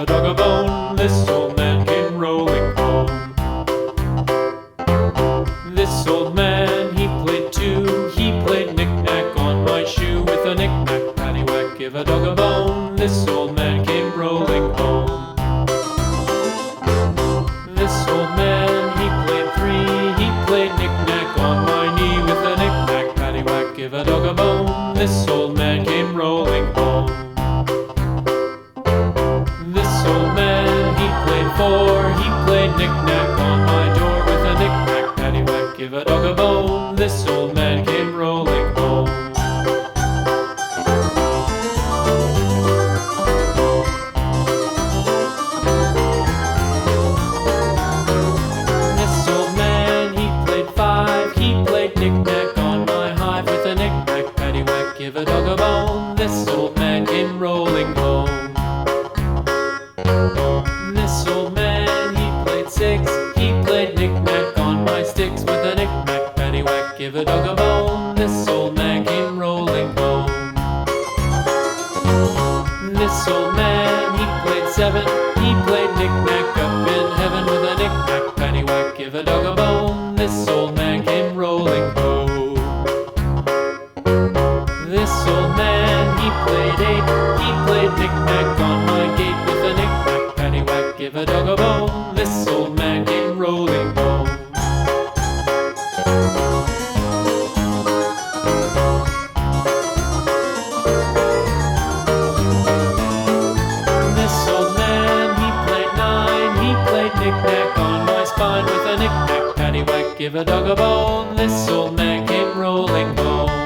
a dog a bone. This old man came rolling home. This old man, he played too. He played knick-knack on my shoe. With a knick-knack, paddywhack, give a dog a bone. This old man came rolling home. This old man, he played three. He played knick-knack on my knee. With a knick-knack, paddywhack, give a dog a bone. This old man came rolling home. This old man, he played four. He played knick-knack on my door. With a knick-knack, paddywhack, give a dog a bone. This old man came rolling home. This old man, he played five. He played knick-knack on my hive. With a knick-knack, paddywhack, give a dog a bone. This old man came rolling home. This old man, he played six. He played knick-knack on my sticks. With a knick-knack, paddywhack, give a dog a bone. This old man came rolling home. This old man, he played seven. He played knick-knack up in heaven. With a knick-knack, paddywhack, give a dog a bone. This old man came rolling home. This old man, he played eight. He played knick-knack on my gate. With a knick-knack, paddywhack, give a dog a bone. This old man came rolling home. This old man, he played nine. He played knick-knack on my spine. With a knick-knack, paddywhack, give a dog a bone. This old man came rolling home.